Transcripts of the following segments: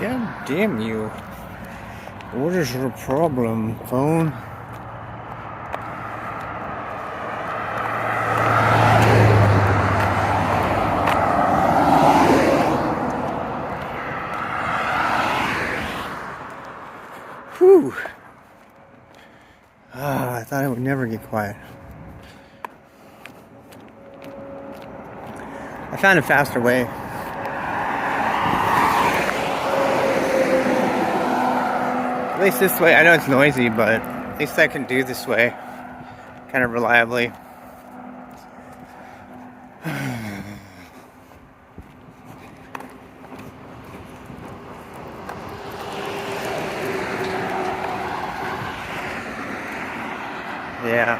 God damn you. What is your problem, phone? Whew. I thought it would never get quiet. I found a faster way. At least this way. I know it's noisy, but at least I can do this way kind of reliably. Yeah,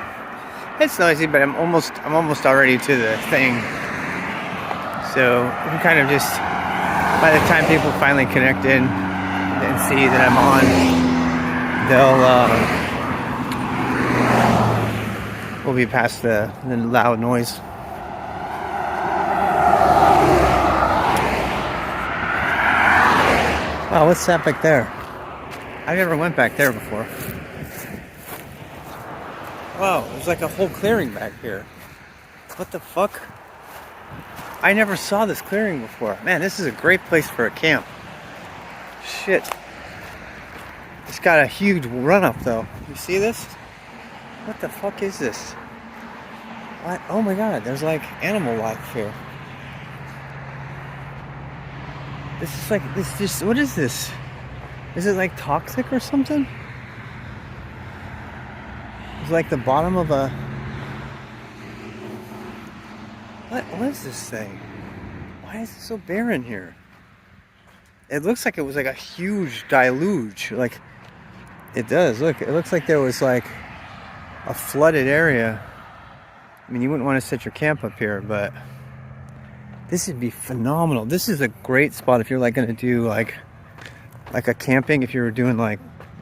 it's noisy, but I'm almost already to the thing. So we kind of just, by the time people finally connect in and see that I'm on, we'll be past the loud noise. Wow, what's that back there? I never went back there before. Wow, there's like a whole clearing back here. What the fuck? I never saw this clearing before. Man, this is a great place for a camp. Shit. It's got a huge run up though. You see this? What the fuck is this? What? Oh my god, there's like animal life here. This is like, what is this? Is it like toxic or something? It's like the bottom of a... What is this thing? Why is it so barren here? It looks like it was like a huge deluge. Like, it does. Look, it looks like there was like a flooded area. I mean, you wouldn't want to set your camp up here, but this would be phenomenal. This is a great spot if you're like going to do like a camping, if you were doing like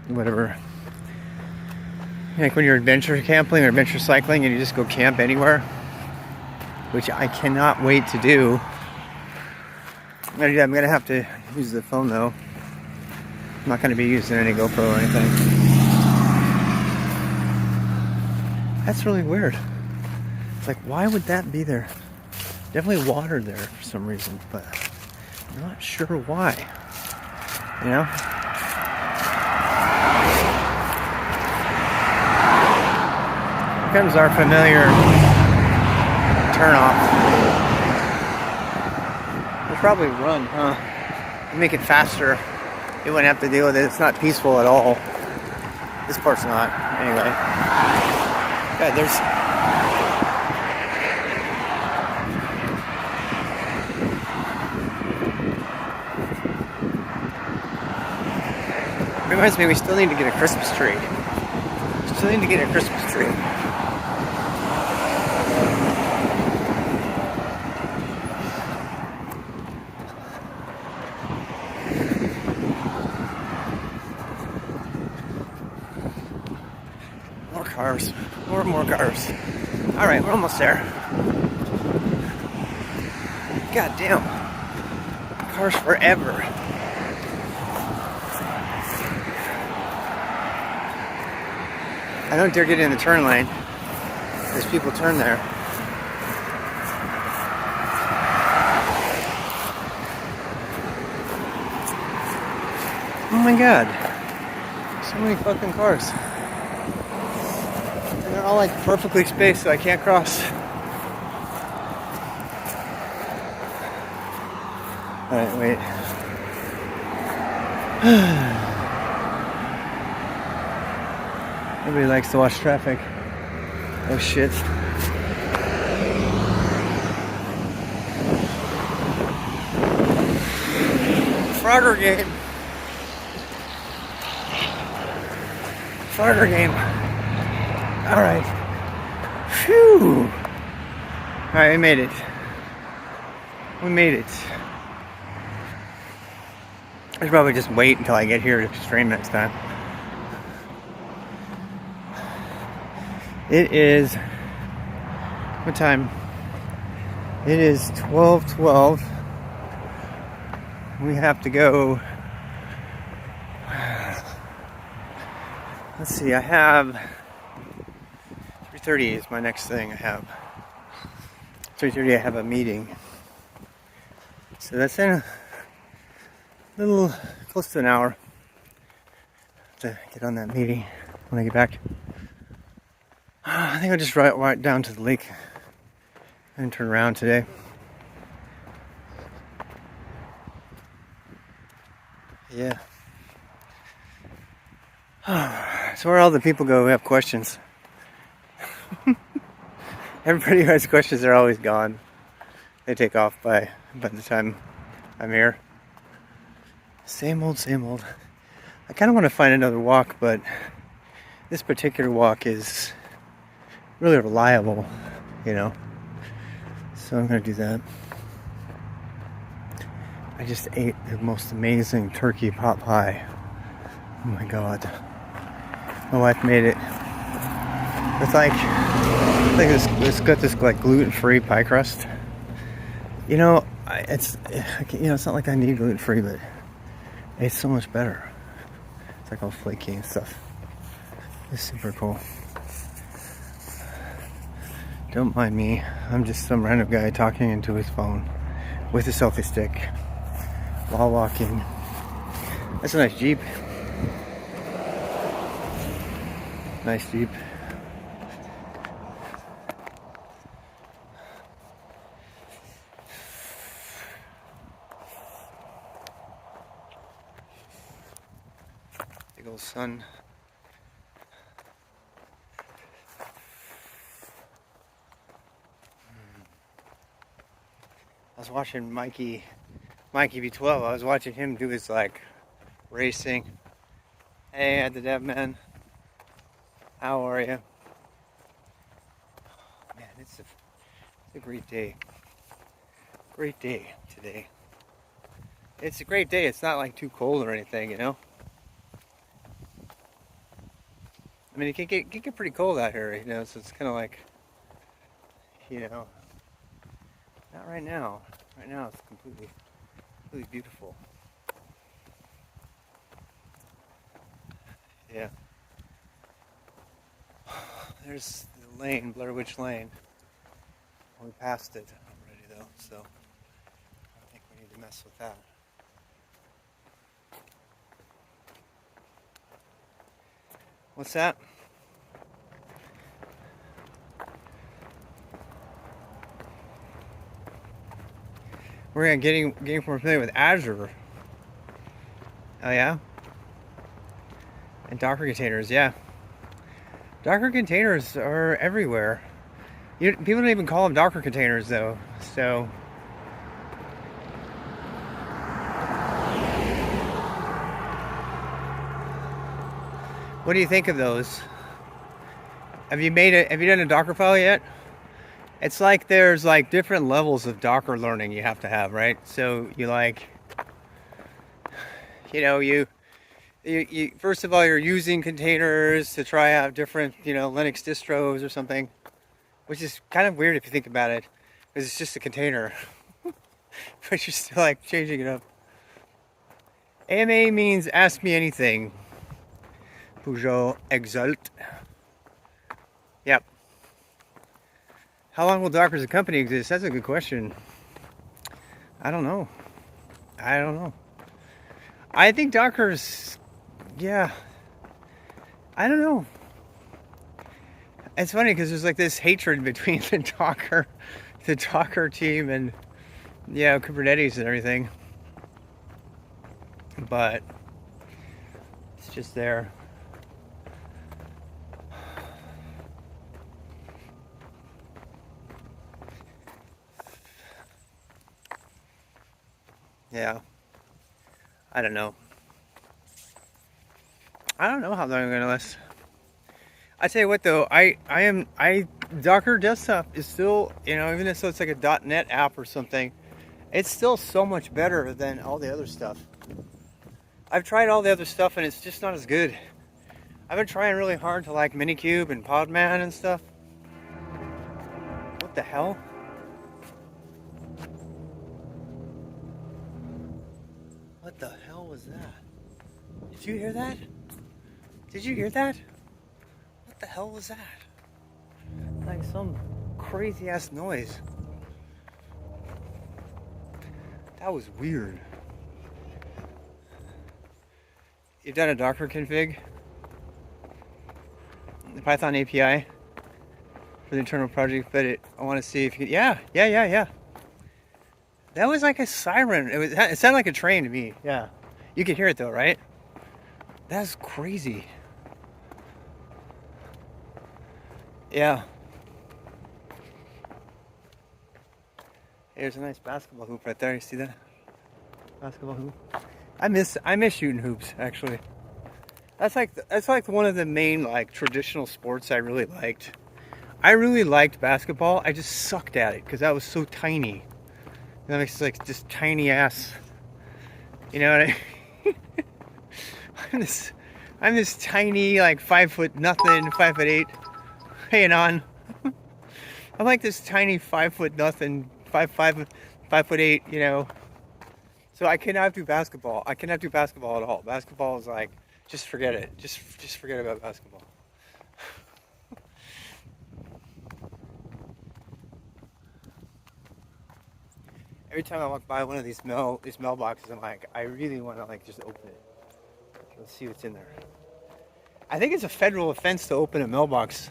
whatever. Like when you're adventure camping or adventure cycling and you just go camp anywhere, which I cannot wait to do. I'm gonna have to use the phone though. I'm not gonna be using any GoPro or anything. That's really weird. It's like, why would that be there? Definitely water there for some reason, but I'm not sure why. You know? Here comes our familiar turn off. We'll probably run, huh? Make it faster. You wouldn't have to deal with it. It's not peaceful at all. This part's not. Anyway. God, there's... Reminds me, we still need to get a Christmas tree. Still need to get a Christmas tree. More cars. More cars. Alright, we're almost there. God damn. Cars forever. I don't dare get in the turn lane. There's people turn there. Oh my god. So many fucking cars. And they're all like perfectly spaced so I can't cross. Alright, wait. Nobody likes to watch traffic. Oh shit. Frogger game. Frogger game. Alright. Phew. Alright, we made it. We made it. I should probably just wait until I get here to stream next time. It is, what time? It is 12:12. We have to go Let's see, I have 3:30 is my next thing. I have 3:30. I have a meeting, so that's in a little close to an hour to get on that meeting when I get back. I think I'll just ride right down to the lake and turn around today. Yeah. So where all the people go who have questions? Everybody who has questions are always gone. They take off by the time I'm here. Same old, same old. I kind of want to find another walk, but this particular walk is really reliable, you know. So I'm going to do that. I just ate the most amazing turkey pot pie. Oh my god. My wife made it. It's like, I think it's got this like gluten-free pie crust. You know, it's not like I need gluten-free, but it's so much better. It's like all flaky and stuff. It's super cool. Don't mind me. I'm just some random guy talking into his phone with a selfie stick while walking. That's a nice Jeep. Nice Jeep. Big old sun. I was watching Mikey B12. I was watching him do his like racing. Hey, at the Dev Man. How are you? Man, it's a great day. Great day today. It's a great day. It's not like too cold or anything, you know. I mean, it can get pretty cold out here, you know. So it's kind of like, you know, not right now. Right now, it's completely beautiful. Yeah. There's the lane, Blair Witch Lane. We passed it already, though, so I don't think we need to mess with that. What's that? We're getting more familiar with Azure. Oh yeah? And Docker containers, yeah. Docker containers are everywhere. People don't even call them Docker containers though, so. What do you think of those? Have you done a Docker file yet? It's like there's like different levels of Docker learning you have to have, right? So you like, you know, you first of all, you're using containers to try out different, you know, Linux distros or something, which is kind of weird if you think about it, because it's just a container, but you're still like changing it up. AMA means ask me anything. Peugeot Exult. Yep. How long will Docker as a company exist? That's a good question. I don't know. I think Docker's, yeah. I don't know. It's funny because there's like this hatred between the Docker team and, yeah, Kubernetes and everything. But it's just there. Yeah. I don't know. I don't know how long I'm gonna last. I tell you what though, Docker desktop is still, you know, even though it's like a .NET app or something, it's still so much better than all the other stuff. I've tried all the other stuff and it's just not as good. I've been trying really hard to like Minikube and Podman and stuff. What the hell? What the hell was that? Did you hear that? Did you hear that? What the hell was that? Like some crazy ass noise. That was weird. You've done a Docker config? The Python API for the internal project, but I want to see if you could, yeah. That was like a siren. It sounded like a train to me. Yeah. You could hear it though, right? That's crazy. Yeah. There's a nice basketball hoop right there. You see that? Basketball hoop. I miss shooting hoops actually. That's like one of the main like traditional sports I really liked. I really liked basketball. I just sucked at it because I was so tiny. That makes like just tiny ass. You know what I mean? I'm this tiny like 5'0" nothing, 5'8", hanging on. I'm like this tiny 5'0" nothing, 5'8", you know. So I cannot do basketball. I cannot do basketball at all. Basketball is like, just forget it. Just forget about basketball. Every time I walk by one of these mailboxes, I'm like, I really want to like just open it. Let's see what's in there. I think it's a federal offense to open a mailbox.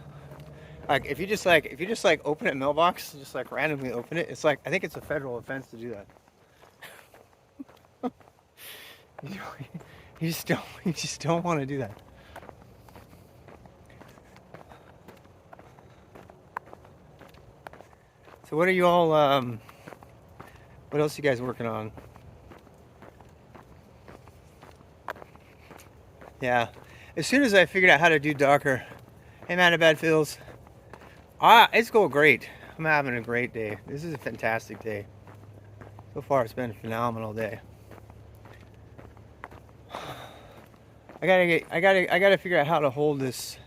Like if you just like open a mailbox, just like randomly open it, it's like I think it's a federal offense to do that. You just don't want to do that. So what are you all what else are you guys working on? Yeah. As soon as I figured out how to do Docker, hey man, bad feels. It's going great. I'm having a great day. This is a fantastic day. So far it's been a phenomenal day. I gotta figure out how to hold this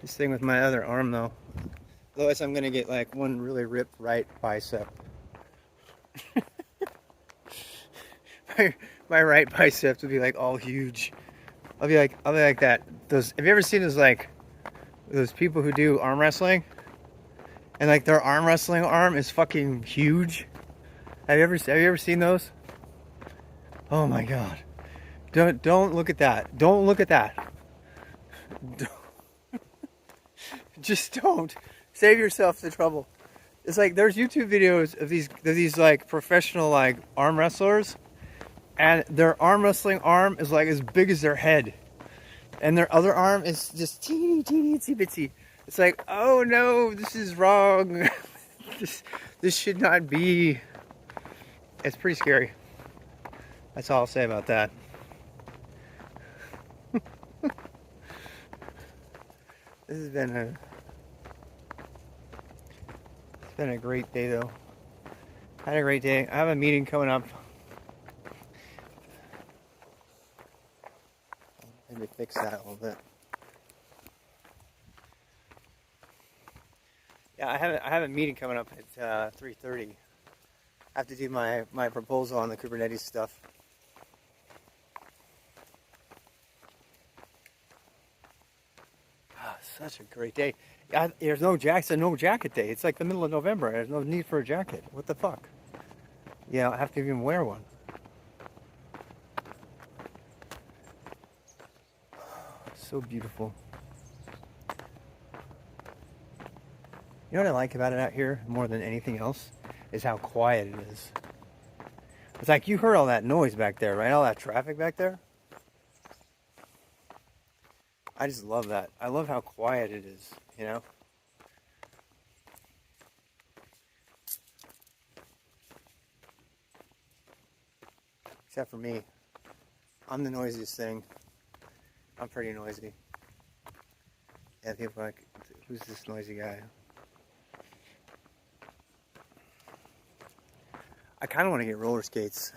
thing with my other arm though. Otherwise I'm gonna get like one really ripped right bicep. my right bicep will be like all huge. I'll be like that. Have you ever seen those people who do arm wrestling? And like their arm wrestling arm is fucking huge. Have you ever seen those? Oh my god. Don't look at that. Don't look at that. Just don't. Save yourself the trouble. It's like there's YouTube videos of these like professional like arm wrestlers, and their arm wrestling arm is like as big as their head, and their other arm is just teeny itsy bitsy. It's like, oh no, this is wrong. this should not be. It's pretty scary. That's all I'll say about that. This has been a great day though. Had a great day. I have a meeting coming up. Let me fix that a little bit. Yeah, I have a meeting coming up at 3:30. I have to do my proposal on the Kubernetes stuff. Such a great day. There's no jacket day. It's like the middle of November. There's no need for a jacket. What the fuck? Yeah, I have to even wear one. So beautiful. You know what I like about it out here more than anything else? Is how quiet it is. It's like you heard all that noise back there, right? All that traffic back there. I just love that. I love how quiet it is, you know? Except for me. I'm the noisiest thing. I'm pretty noisy. Yeah, people are like, who's this noisy guy? I kind of want to get roller skates.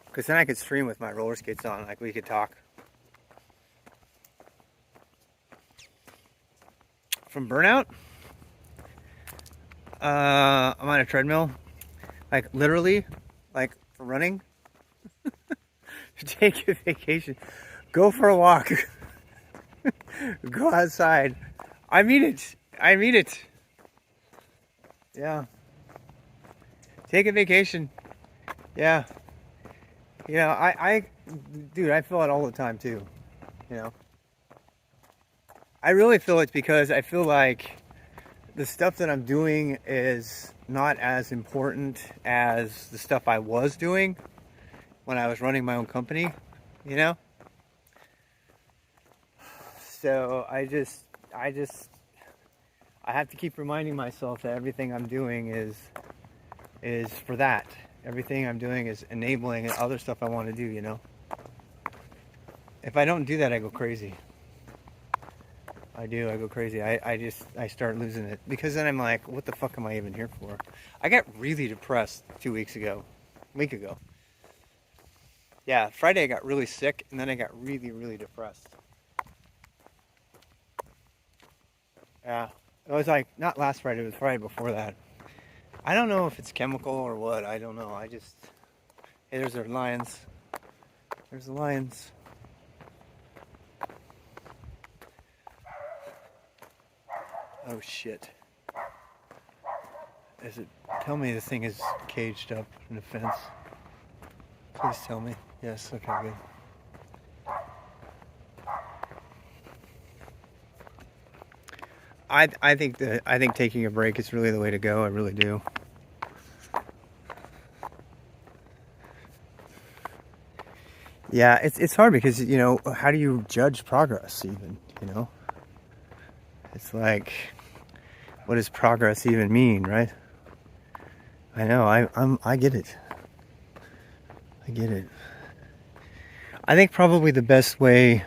Because then I could stream with my roller skates on, like we could talk. From burnout, I'm on a treadmill, like literally, like for running. Take a vacation, go for a walk. Go outside. I mean it. I mean it. Yeah. Take a vacation. Yeah. You know, dude, I feel it all the time too. You know, I really feel it because I feel like the stuff that I'm doing is not as important as the stuff I was doing when I was running my own company, you know? So I have to keep reminding myself that everything I'm doing is for that. Everything I'm doing is enabling other stuff I want to do, you know? If I don't do that, I go crazy. I go crazy. I start losing it. Because then I'm like, what the fuck am I even here for? I got really depressed a week ago. Yeah, Friday I got really sick, and then I got really, really depressed. Yeah, it was like, not last Friday, it was Friday before that. I don't know if it's chemical or what, I don't know. Hey, there's our lions. There's the lions. Oh shit. Tell me the thing is caged up in a fence. Please tell me. Yes, okay, good. I think taking a break is really the way to go. I really do. Yeah, it's hard because, you know, how do you judge progress even, you know? It's like, what does progress even mean, right? I know, I get it. I get it. I think probably the best way,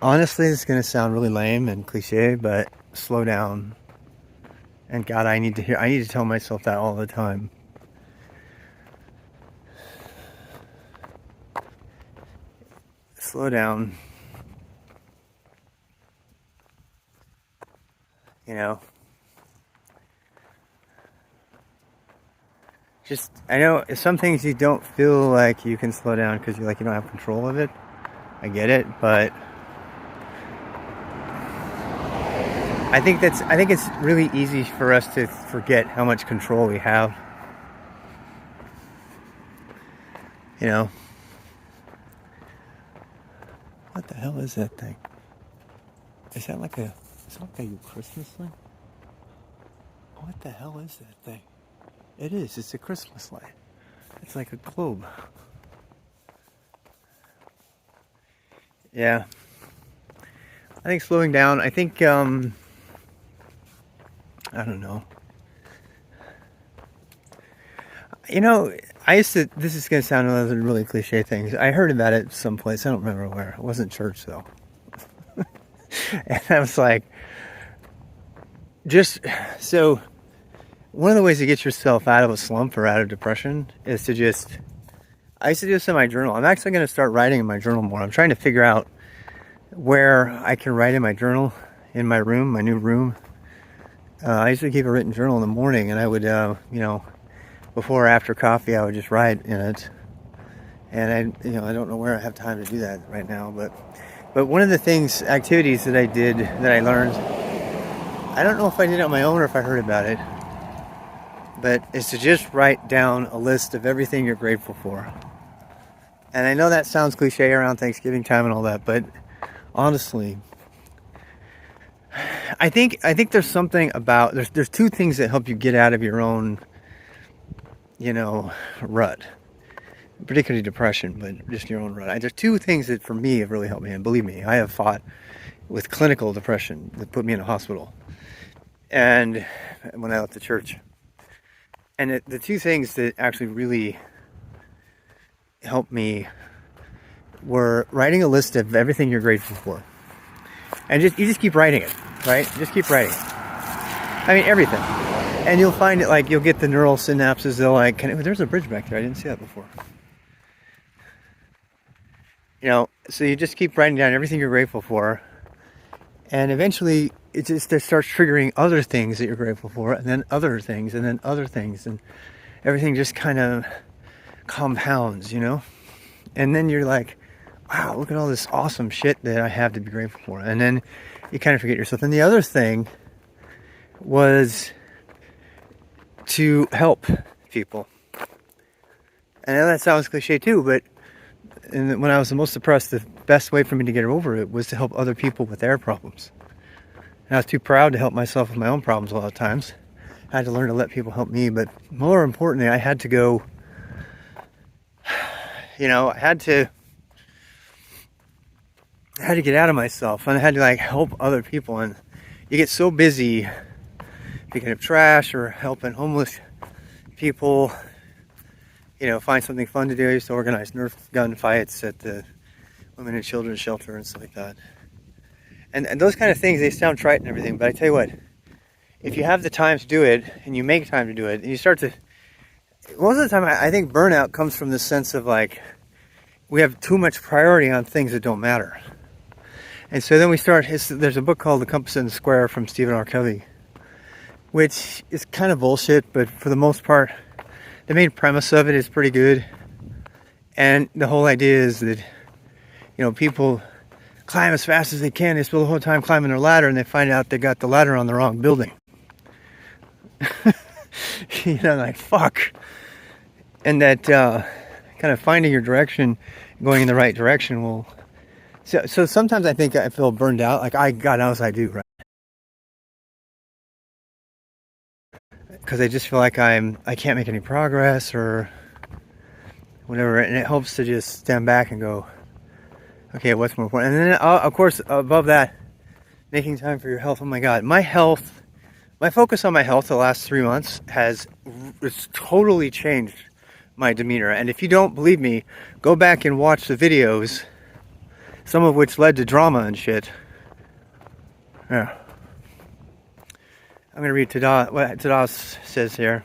honestly, it's going to sound really lame and cliche, but slow down. And God, I need to tell myself that all the time. Slow down. You know, I know some things you don't feel like you can slow down because you don't have control of it. I get it, but I think it's really easy for us to forget how much control we have. You know, what the hell is that thing? Is that like a Christmas thing? What the hell is that thing? It is. It's a Christmas light. It's like a globe. Yeah. I think slowing down. I think, I don't know. You know, this is going to sound another really cliche thing. I heard about it someplace. I don't remember where. It wasn't church, though. And I was like, so one of the ways to get yourself out of a slump or out of depression is I used to do this in my journal. I'm actually going to start writing in my journal more. I'm trying to figure out where I can write in my journal, in my room, my new room. I used to keep a written journal in the morning, and I would, before or after coffee, I would just write in it. And I don't know where I have time to do that right now, but one of the activities that I did, that I learned, I don't know if I did it on my own or if I heard about it, but is to just write down a list of everything you're grateful for. And I know that sounds cliche around Thanksgiving time and all that, but honestly, I think there's something about, there's two things that help you get out of your own, rut. Particularly depression, but just your own rut. There's two things that for me have really helped me, and believe me, I have fought with clinical depression that put me in a hospital, and when I left the church. And the two things that actually really helped me were writing a list of everything you're grateful for, and you just keep writing it, right? Just keep writing it. I mean, everything, and you'll find it, you'll get the neural synapses. There's a bridge back there. I didn't see that before. So you just keep writing down everything you're grateful for, and eventually it starts triggering other things that you're grateful for, and then other things, and then other things, and everything just kind of compounds, and then you're like, wow, look at all this awesome shit that I have to be grateful for. And then you kind of forget yourself. And the other thing was to help people. And I know that sounds cliche too, but when I was the most depressed, the best way for me to get over it was to help other people with their problems. And I was too proud to help myself with my own problems a lot of times. I had to learn to let people help me, but more importantly, I had to go, I had to get out of myself, and I had to like help other people. And you get so busy picking up trash or helping homeless people, find something fun to do. I used to organize Nerf gun fights at the women and children's shelter and stuff like that. And those kind of things, they sound trite and everything, but I tell you what, if you have the time to do it and you make time to do it, and you start to, most of the time I think burnout comes from the sense of like, we have too much priority on things that don't matter. And so then we start, there's a book called The Compass and the Square from Stephen R. Covey, which is kind of bullshit, but for the most part, the main premise of it is pretty good. And the whole idea is that, people climb as fast as they can. They spend the whole time climbing their ladder, and they find out they got the ladder on the wrong building. Like, fuck. And that kind of finding your direction, going in the right direction will... So sometimes I think I feel burned out. Like, God knows I do, right? Because I just feel like I can't make any progress or whatever. And it helps to just stand back and go, okay, what's more important? And then, of course, above that, making time for your health. Oh my God, my focus on my health the last 3 months it's totally changed my demeanor. And if you don't believe me, go back and watch the videos, some of which led to drama and shit. Yeah. I'm going to read what Tadas says here.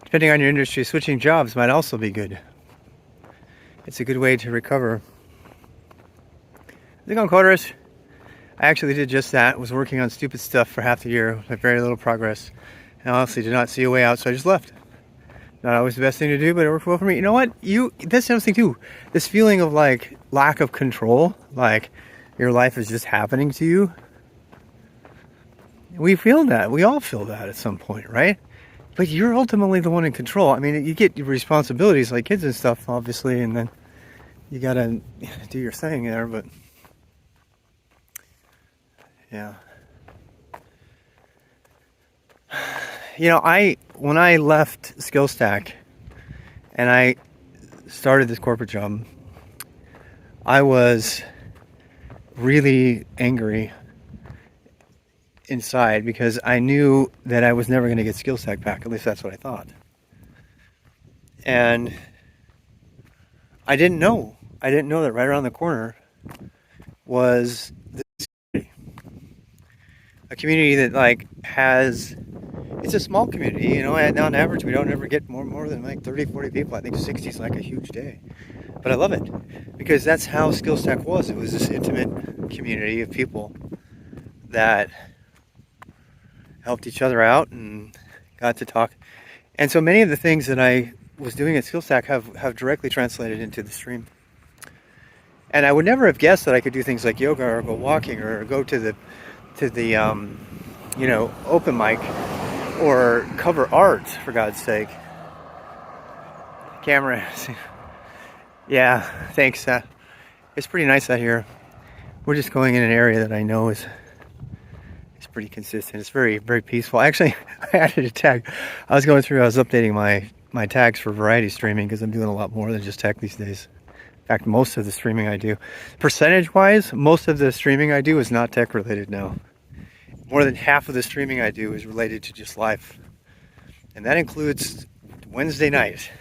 Depending on your industry, switching jobs might also be good. It's a good way to recover. How's it going, Coders? I actually did just that. Was working on stupid stuff for half the year with very little progress. And honestly did not see a way out, so I just left. Not always the best thing to do, but it worked well for me. You know what? That's something too. This feeling of like lack of control, like your life is just happening to you. We feel that. We all feel that at some point, right? But you're ultimately the one in control. I mean, you get your responsibilities like kids and stuff, obviously, and then you gotta do your thing there, but yeah. When I left SkillStack and I started this corporate job, I was really angry inside because I knew that I was never going to get SkillStack back. At least that's what I thought. And I didn't know that right around the corner was this community. A community that it's a small community, on average we don't ever get more than like 30, 40 people. I think 60 is like a huge day. But I love it because that's how SkillStack was. It was this intimate community of people that helped each other out and got to talk. And so many of the things that I was doing at SkillStack have directly translated into the stream. And I would never have guessed that I could do things like yoga or go walking or go to the open mic or cover art, for God's sake. Camera. Yeah, thanks. It's pretty nice out here. We're just going in an area that I know is pretty consistent. It's very, very peaceful. Actually, I added a tag. I was updating my tags for variety streaming because I'm doing a lot more than just tech these days. In fact, most of the streaming I do, percentage-wise, most of the streaming I do is not tech related now. More than half of the streaming I do is related to just life. And that includes Wednesday night.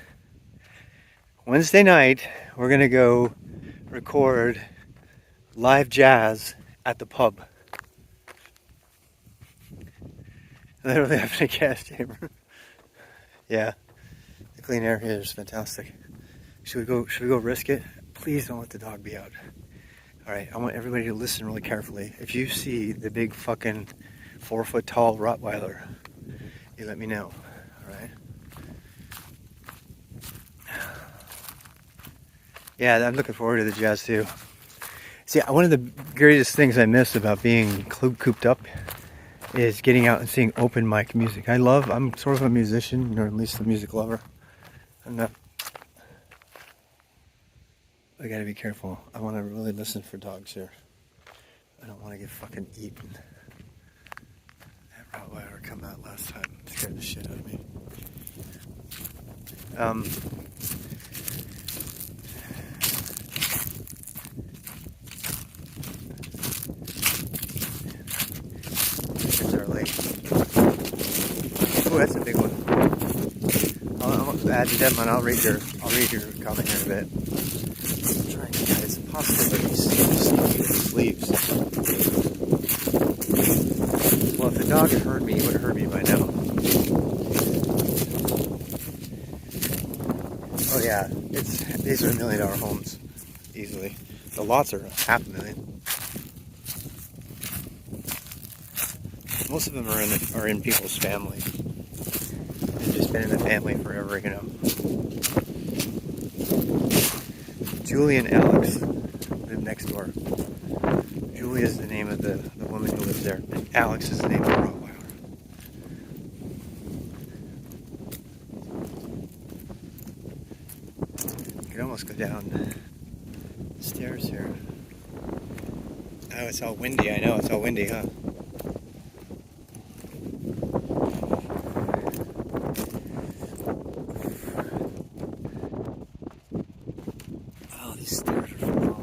Wednesday night, we're going to go record live jazz at the pub. Literally having a gas chamber. Yeah. The clean air here is fantastic. Should we go risk it? Please don't let the dog be out. Alright, I want everybody to listen really carefully. If you see the big fucking 4-foot tall Rottweiler, you let me know. Alright? Yeah, I'm looking forward to the jazz too. See, one of the greatest things I miss about being cooped up is getting out and seeing open mic music. I'm sort of a musician, or at least a music lover. I'm not. I gotta be careful. I want to really listen for dogs here. I don't want to get fucking eaten. That Rottweiler come out last time. Scared the shit out of me. Here's our lake. Oh, that's a big one. I'll add to them and I'll read your comment here in a bit. I'm trying to get it's impossible that he's stuck in his sleeves. Well, if the dog had heard me, he would have heard me by now. Oh yeah, these are $1 million homes, easily. The lots are $500,000. Most of them are in people's family. They've just been in the family forever, you know. Julie and Alex live next door. Julie is the name of the woman who lives there, and Alex is the name of the Rottweiler. You can almost go down the stairs here. Oh, it's all windy. I know, it's all windy, huh? Oh, these stairs are phenomenal.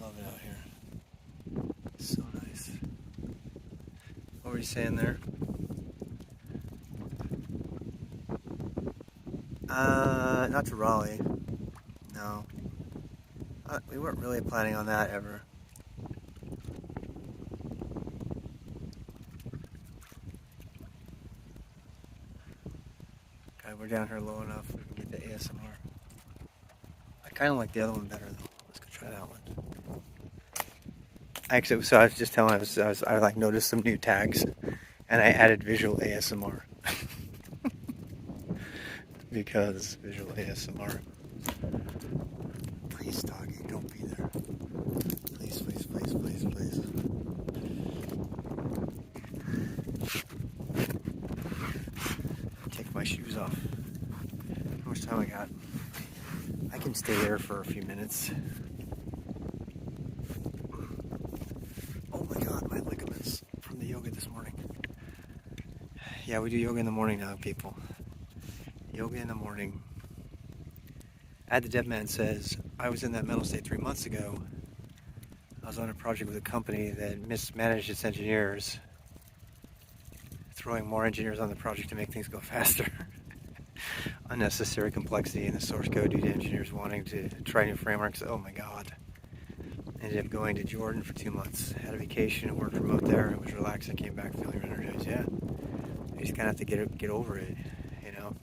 Love it out here. So nice. What were you saying there? Not to Raleigh. No. We weren't really planning on that ever. Okay, we're down here low enough we can get the ASMR. I kind of like the other one better though. Let's go try that one. Actually, so I was just telling I like noticed some new tags, and I added visual ASMR because visual ASMR. Please, doggy, don't be there. Please, please, please, please, please. Take my shoes off. How much time I got? I can stay there for a few minutes. Oh my god, my ligaments from the yoga this morning. Yeah, we do yoga in the morning now, people. Yoga in the morning. Add the Dev Man says, I was in that mental state 3 months ago. I was on a project with a company that mismanaged its engineers, throwing more engineers on the project to make things go faster. Unnecessary complexity in the source code due to engineers wanting to try new frameworks. Oh my god. Ended up going to Jordan for 2 months. Had a vacation and worked remote there. It was relaxed. I came back feeling energized. Yeah. You just kind of have to get over it, you know?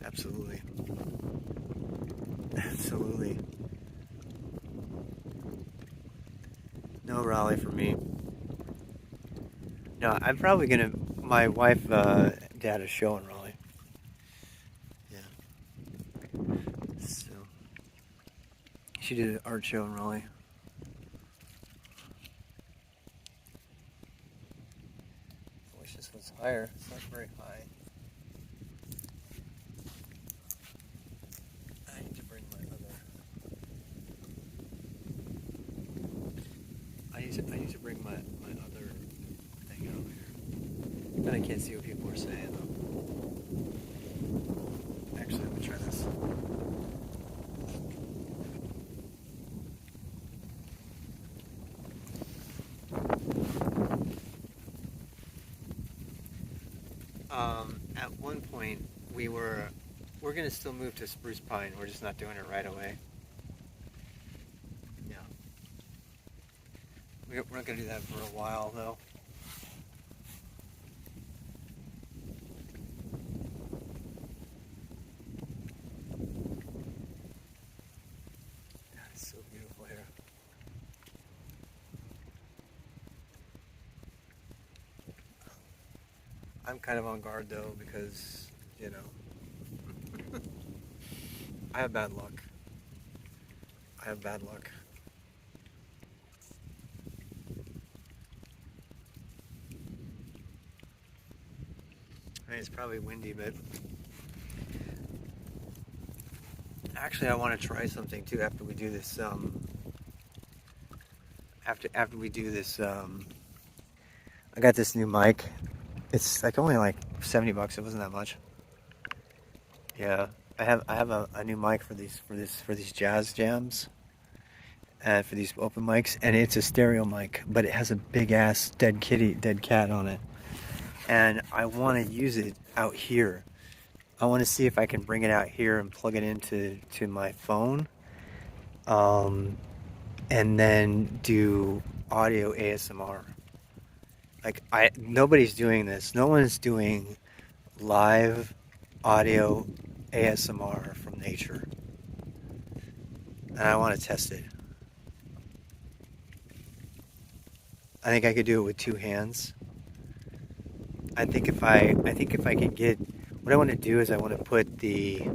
Absolutely. Absolutely. No Raleigh for me. No, I'm probably gonna. My wife had a show in Raleigh. Yeah. So she did an art show in Raleigh. I wish this was higher. It's not very high. I need to bring my other. I need to bring my other thing out here. Then I can't see what people are saying though. Actually, let me try this. At one point, we're gonna still move to Spruce Pine. We're just not doing it right away. Yeah. We're not gonna do that for a while though. God, it's so beautiful here. I'm kind of on guard though because, you know, I have bad luck. I have bad luck. I mean, it's probably windy, but actually, I want to try something too after we do this. After we do this, I got this new mic. It's like only like $70. It wasn't that much. Yeah, I have a new mic for these jazz jams and for these open mics, and it's a stereo mic, but it has a big ass dead cat on it, and I want to use it out here. I want to see if I can bring it out here and plug it into my phone, um, and then do audio ASMR. Like nobody's doing this. No one's doing live audio ASMR from nature, and I want to test it. I think I could do it with two hands. I think if I can get, what I want to do is I want to put the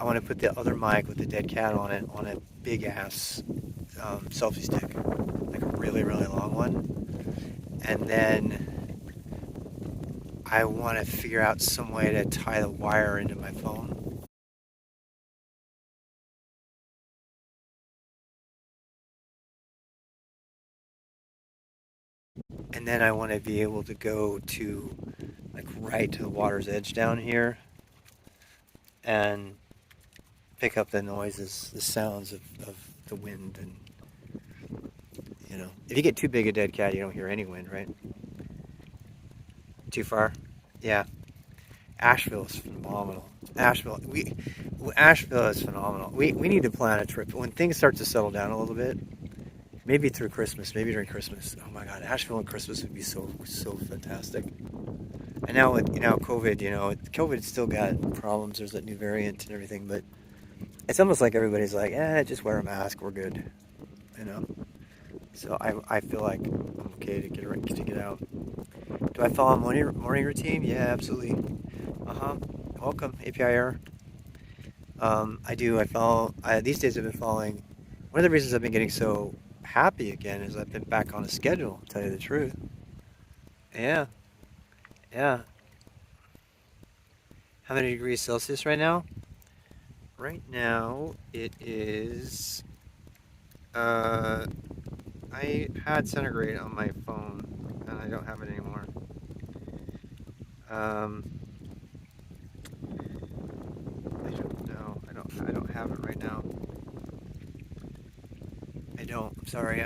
other mic with the dead cat on it on a big ass selfie stick, like a really long one, and then I want to figure out some way to tie the wire into my phone. And then I want to be able to go to like right to the water's edge down here and pick up the noises, the sounds of the wind. And you know, if you get too big a dead cat, you don't hear any wind, right? Too far? Yeah. Asheville is phenomenal. Asheville is phenomenal. We need to plan a trip when things start to settle down a little bit. Maybe through Christmas, maybe during Christmas. Oh my God, Asheville and Christmas would be so fantastic. And now with COVID, COVID still got problems. There's that new variant and everything, but it's almost like everybody's like, just wear a mask, we're good, you know. So I feel like I'm okay to get out. Do I follow a morning routine? Yeah, absolutely. Welcome, API error. I do. I follow. These days I've been following. One of the reasons I've been getting so happy again is I've been back on a schedule. To tell you the truth. Yeah, yeah. How many degrees Celsius right now? Right now it is. Uh, I had centigrade on my phone, and I don't have it anymore. Um, I don't know. I don't have it right now. I don't. I'm sorry.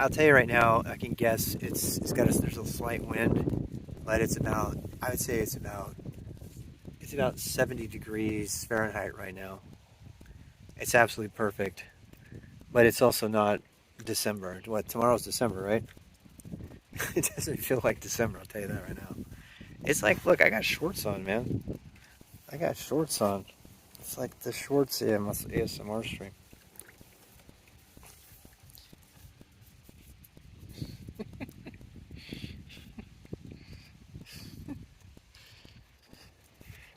I'll tell you right now. I can guess there's a slight wind, but it's about. I would say it's about 70 degrees Fahrenheit right now. It's absolutely perfect, but it's also not December. What, tomorrow's December, right? It doesn't feel like December. I'll tell you that right now. It's like, look, I got shorts on, man. I got shorts on. It's like the shorts ASMR stream.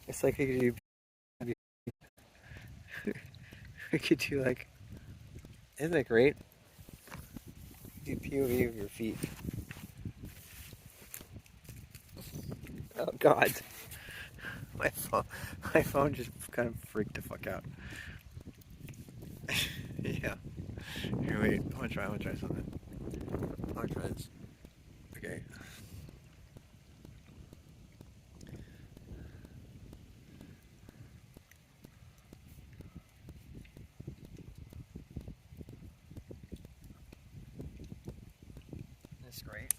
It's like we could do like, isn't that great? Do POV of your feet. Oh God, my phone, my phone just kind of freaked the fuck out. Yeah. Here, wait. I'm gonna try something. I'm gonna try this. Okay. That's great.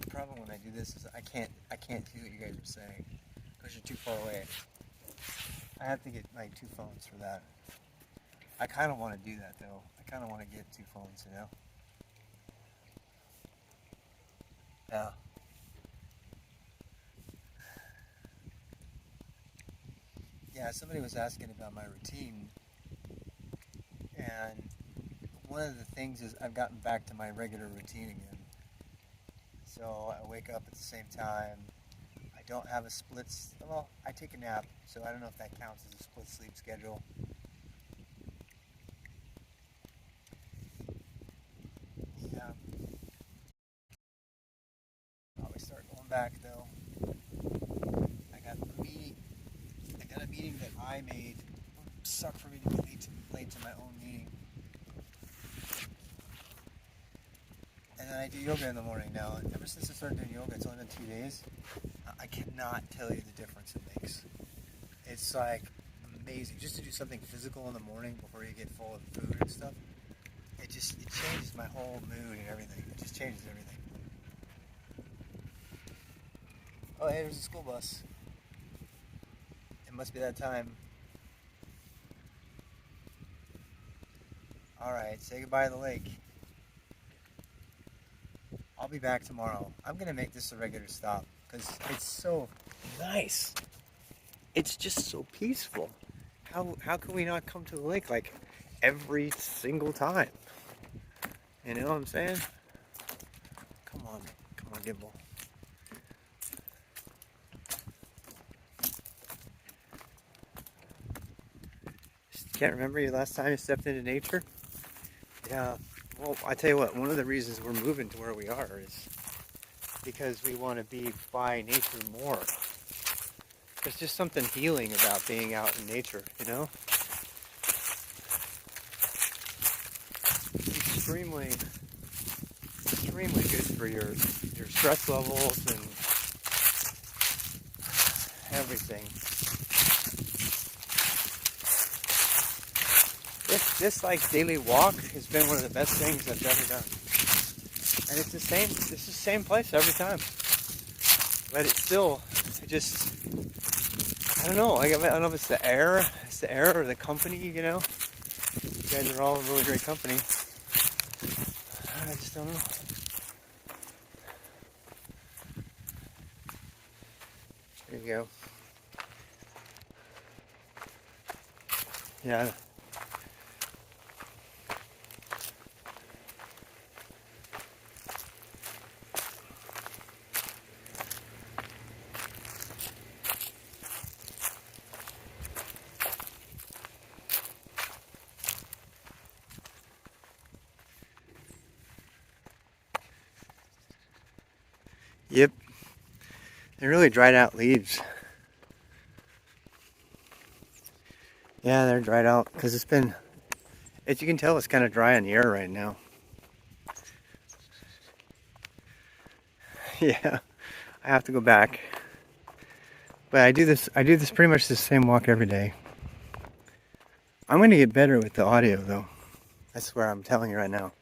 The problem when I do this is I can't see what you guys are saying because you're too far away. I have to get like two phones for that. I kind of want to do that though. I kind of want to get two phones, you know? Yeah. Yeah, somebody was asking about my routine, and one of the things is I've gotten back to my regular routine again. so I wake up at the same time. I don't have a well, I take a nap, so I don't know if that counts as a split sleep schedule. Yeah. Probably start going back though. I got a meeting that I made. It would suck for me to be late to my own meeting. And then I do yoga in the morning now. Ever since I started doing yoga, it's only been 2 days. I cannot tell you the difference it makes. It's like amazing. Just to do something physical in the morning before you get full of food and stuff. It changes my whole mood and everything. It just changes everything. Oh, hey, there's a school bus. It must be that time. Alright, say goodbye to the lake. I'll be back tomorrow. I'm going to make this a regular stop because it's so nice. It's just so peaceful. How can we not come to the lake like every single time? You know what I'm saying? Come on, Gimbal. Can't remember your last time you stepped into nature? Yeah. Well, I tell you what, one of the reasons we're moving to where we are is because we want to be by nature more. There's just something healing about being out in nature, you know? Extremely good for your stress levels and everything. This like daily walk has been one of the best things I've ever done. And it's the same place every time. But it's still I don't know, I don't know if it's the air or the company, you know. You guys are all a really great company. I just don't know. There you go. Yeah. Yep. They really dried out leaves. Yeah, they're dried out because it's been, as you can tell, it's kind of dry in the air right now. Yeah, I have to go back. But I do this pretty much the same walk every day. I'm going to get better with the audio though. That's where I'm telling you right now.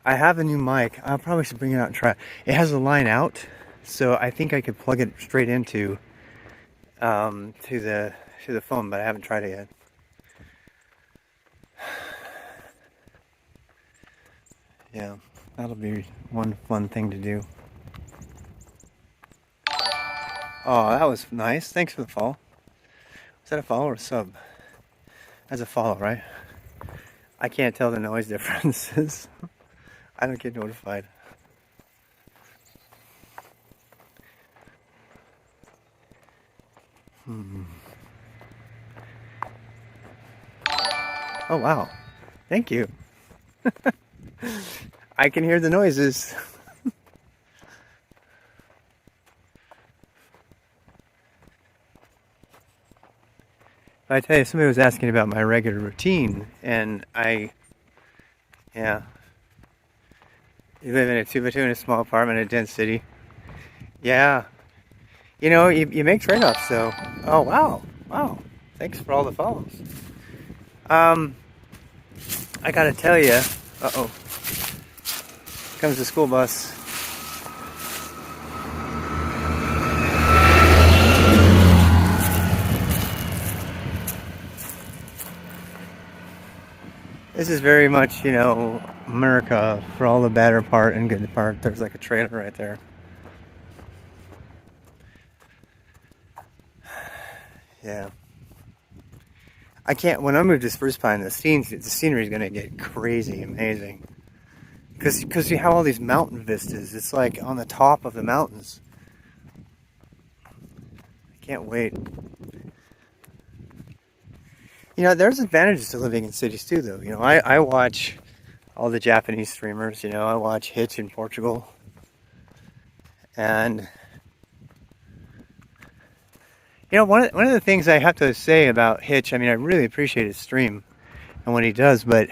I have a new mic. I probably should bring it out and try it. It has a line out, so I think I could plug it straight into to the phone, but I haven't tried it yet. Yeah, that'll be one fun thing to do. Oh, that was nice. Thanks for the follow. Is that a follow or a sub? That's a follow, right? I can't tell the noise differences. I don't get notified. Oh, wow. Thank you. I can hear the noises. I tell you, somebody was asking about my regular routine, and yeah. You live in a 2x2 in a small apartment in a dense city. Yeah. You know, you make trade-offs, though. Oh, wow. Wow. Thanks for all the follows. I gotta tell you, uh-oh. Comes the school bus. This is very much, you know, America for all the better part and good part. There's like a trailer right there. Yeah. I can't, when I move to Spruce Pine, the scenery is going to get crazy amazing. Because you have all these mountain vistas. It's like on the top of the mountains. I can't wait. You know, there's advantages to living in cities too, though. You know, I watch all the Japanese streamers. You know, I watch Hitch in Portugal. And, you know, one of the things I have to say about Hitch, I mean, I really appreciate his stream and what he does, but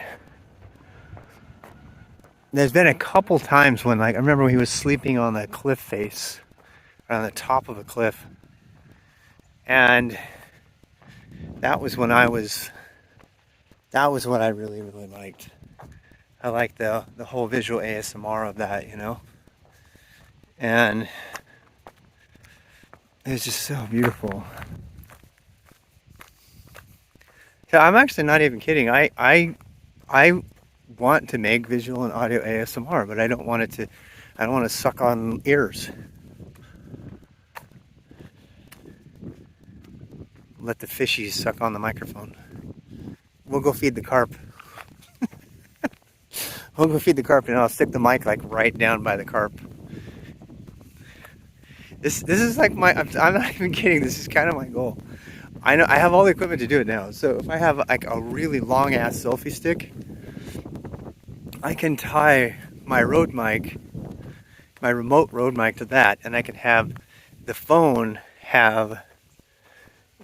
there's been a couple times when, like, I remember when he was sleeping on the cliff face, or on the top of a cliff, and that was what I really, really liked. I liked the whole visual ASMR of that, you know, and it's just so beautiful. So I'm actually not even kidding. I want to make visual and audio ASMR, but I don't want to suck on ears. Let the fishies suck on the microphone. We'll go feed the carp. We'll go feed the carp, and I'll stick the mic like right down by the carp. This is like I'm not even kidding. This is kind of my goal. I know I have all the equipment to do it now. So if I have like a really long ass selfie stick, I can tie my Rode mic, my remote Rode mic to that, and I can have the phone have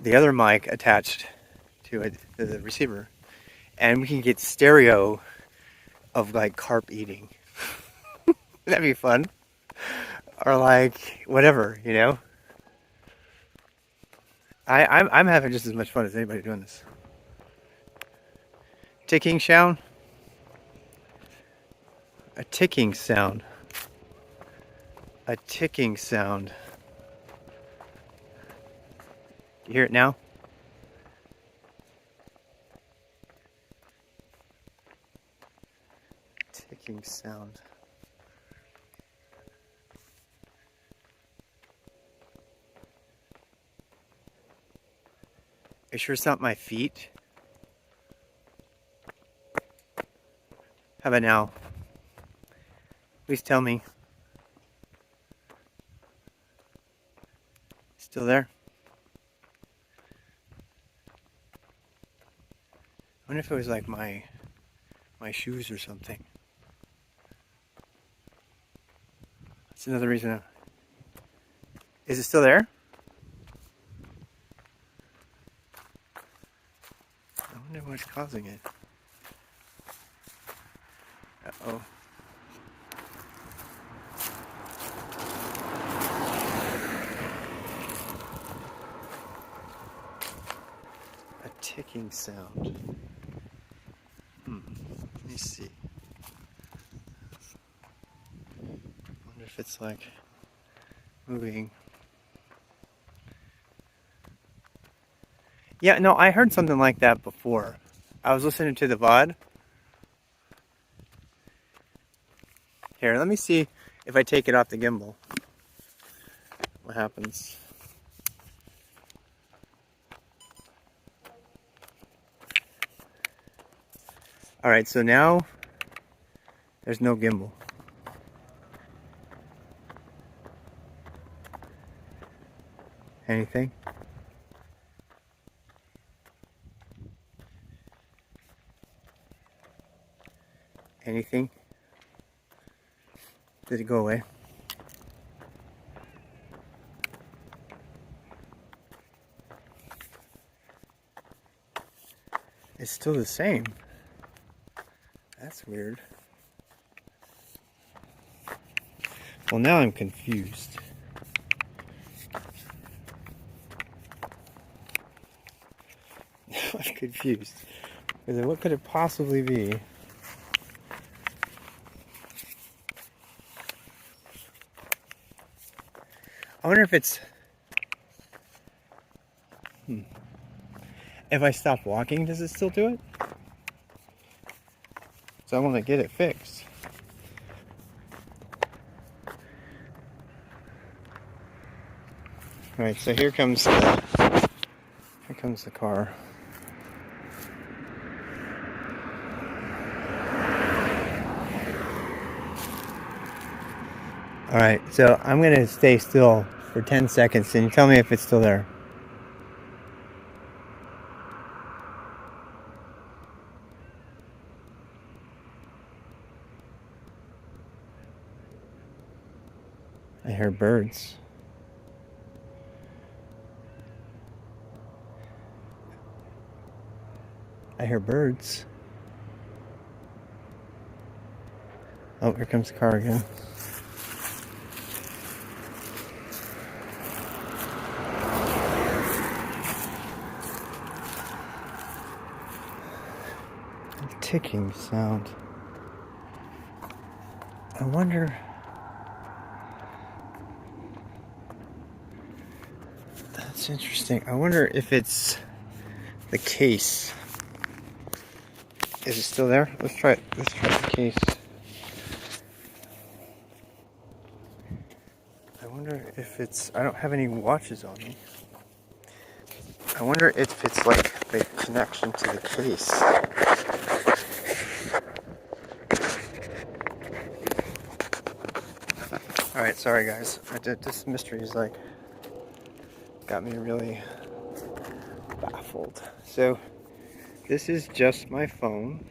the other mic attached to it, to the receiver, and we can get stereo of like carp eating. That'd be fun. Or like whatever, you know. I'm having just as much fun as anybody doing this. Ticking sound. A ticking sound. A ticking sound. You hear it now? Ticking sound. Are you sure it's not my feet? How about now? Please tell me. Still there? I wonder if it was like my shoes or something. That's another reason. Is it still there? I wonder what's causing it. Uh-oh. A ticking sound. Let me see. I wonder if it's like moving. Yeah, no, I heard something like that before. I was listening to the VOD. Here, let me see if I take it off the gimbal. What happens? Alright, so now there's no gimbal. Anything? Anything? Did it go away? It's still the same. That's weird. Well, now I'm confused. I'm confused. Because what could it possibly be? I wonder if it's... If I stop walking, does it still do it? So I want to get it fixed. Alright, so here comes the car. Alright, so I'm going to stay still for 10 seconds and you tell me if it's still there. I hear birds. I hear birds. Oh, here comes the car again. Ticking sound. I wonder. That's interesting. I wonder if it's the case. Is it still there? Let's try it. Let's try the case. I wonder if it's. I don't have any watches on me. I wonder if it's like the connection to the case. Alright, sorry guys. This mystery is like got me really baffled. So this is just my phone.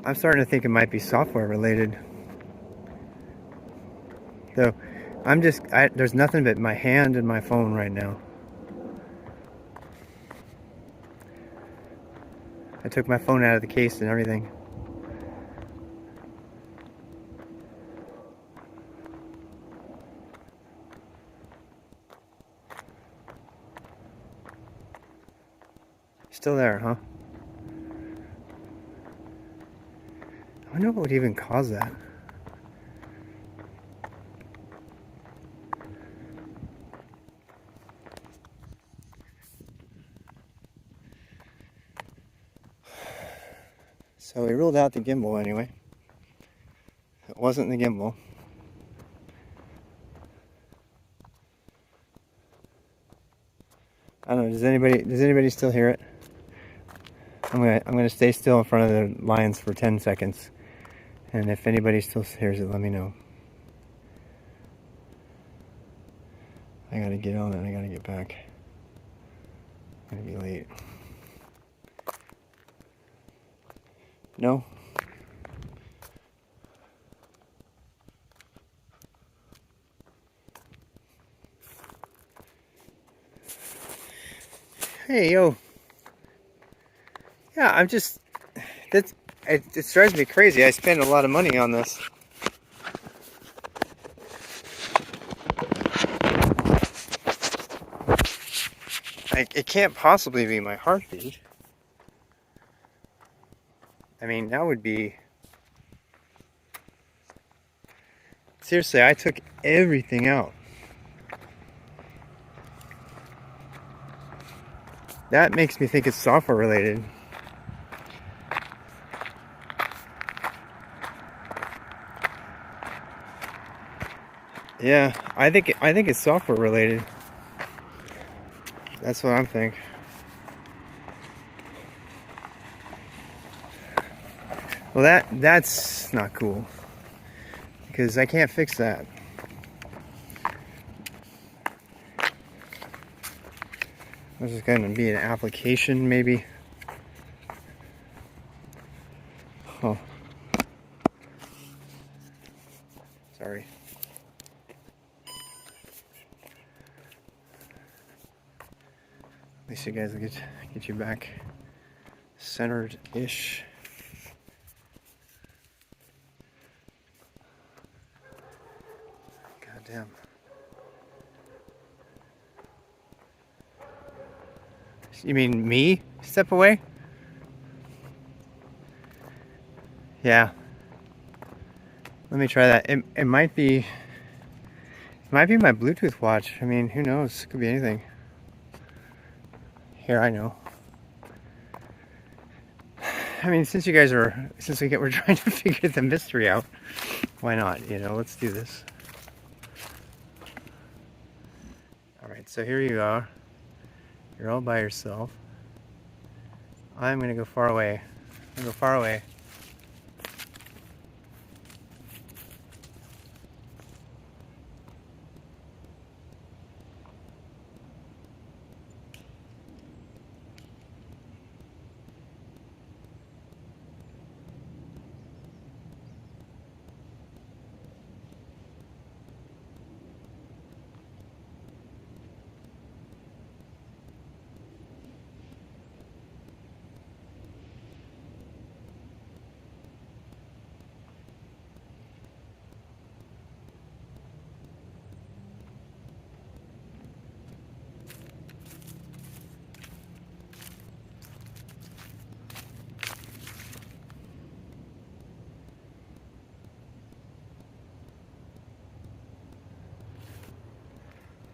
I'm starting to think it might be software related. So there's nothing but my hand and my phone right now. I took my phone out of the case and everything. Still there, huh? I wonder what would even cause that. So we ruled out the gimbal anyway. It wasn't the gimbal. I don't know, does anybody still hear it? I'm gonna stay still in front of the lines for 10 seconds. And if anybody still hears it, let me know. I gotta get on it, I gotta get back. I'm gonna be late. No? Hey, yo. Yeah, it drives me crazy. I spend a lot of money on this. It can't possibly be my heartbeat. I mean, that would be... Seriously, I took everything out. That makes me think it's software related. Yeah, I think it's software related. That's what I'm thinking. Well, that's not cool because I can't fix that. This is going to be an application, maybe. Oh, sorry. At least you guys will get you back centered-ish. Goddamn. You mean me? Step away? Yeah. Let me try that. It might be my Bluetooth watch. I mean, who knows? It could be anything. Here, I know. I mean, since we're trying to figure the mystery out, why not? You know, let's do this. All Alright, so here you are. You're all by yourself. I'm gonna go far away. I'm gonna go far away.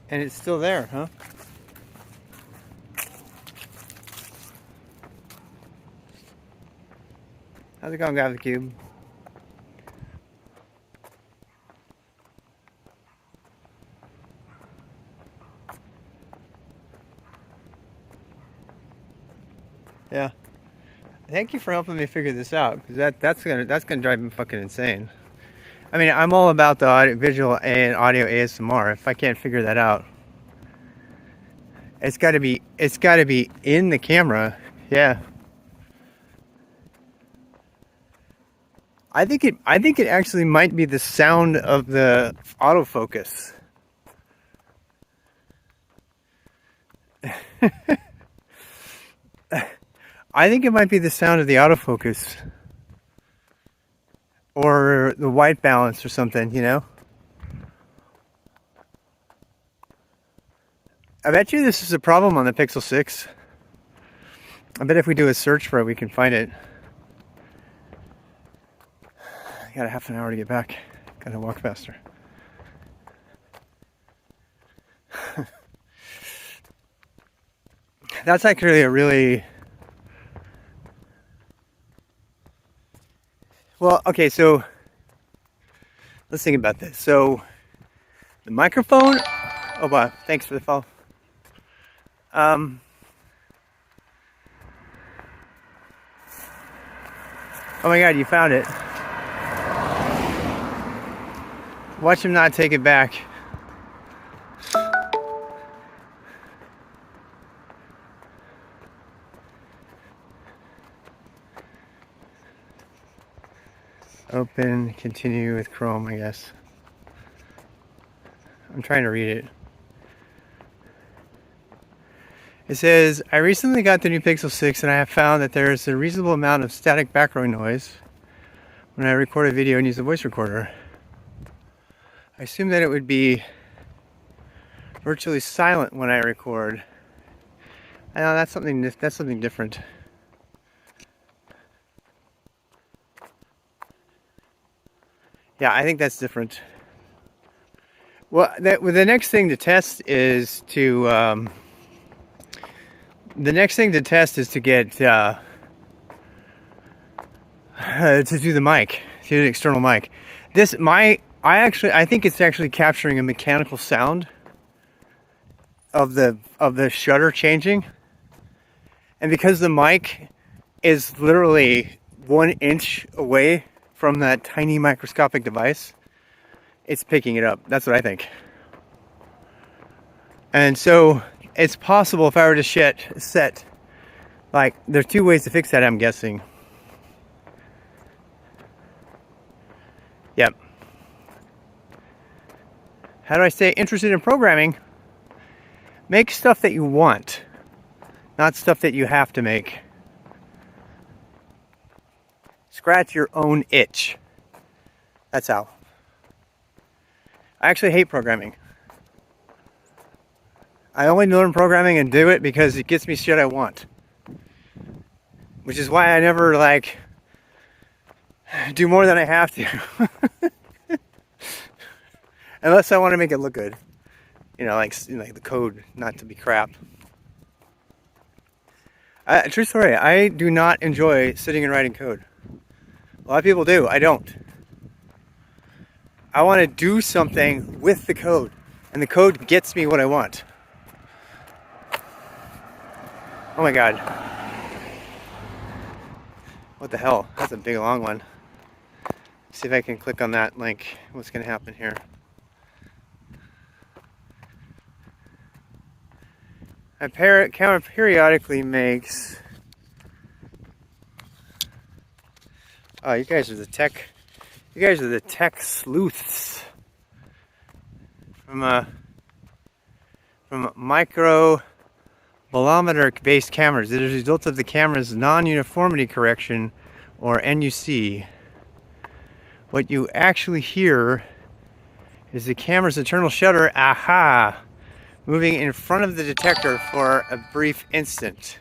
And it's still there, huh? How's it going, Grab the Cube? Yeah. Thank you for helping me figure this out, because that's gonna drive me fucking insane. I mean, I'm all about the audio, visual and audio ASMR. If I can't figure that out, it's got to be in the camera. Yeah. I think it actually might be the sound of the autofocus. I think it might be the sound of the autofocus. Or the white balance or something, you know? I bet you this is a problem on the Pixel 6. I bet if we do a search for it, we can find it. I got a half an hour to get back. Gotta walk faster. That's actually a really... Well, okay, so let's think about this. So the microphone... Oh, wow, thanks for the follow. Oh my God, you found it. Watch him not take it back. Open, continue with Chrome, I guess. I'm trying to read it. It says, I recently got the new Pixel 6 and I have found that there is a reasonable amount of static background noise when I record a video and use a voice recorder. I assume that it would be virtually silent when I record. I know that's something different. Yeah, I think that's different. Well, the next thing to test is to get to do the mic, to do an external mic. I think it's actually capturing a mechanical sound of the shutter changing, and because the mic is literally 1 inch away from that tiny microscopic device, it's picking it up. That's what I think. And so it's possible if I were to set, like, there's 2 ways to fix that, I'm guessing. Yep. How do I stay interested in programming? Make stuff that you want, not stuff that you have to make. Scratch your own itch. That's how. I actually hate programming. I only learn programming and do it because it gets me shit I want. Which is why I never, like, do more than I have to. Unless I want to make it look good. You know, like the code not to be crap. True story, I do not enjoy sitting and writing code. A lot of people do. I don't. I want to do something with the code, and the code gets me what I want. Oh my god. What the hell? That's a big long one. See if I can click on that link. What's going to happen here? A camera periodically makes... Oh, you guys are the tech... You guys are the tech sleuths. From micro bolometer based cameras. It is a result of the camera's non-uniformity correction, or NUC. What you actually hear is the camera's internal shutter, aha, moving in front of the detector for a brief instant.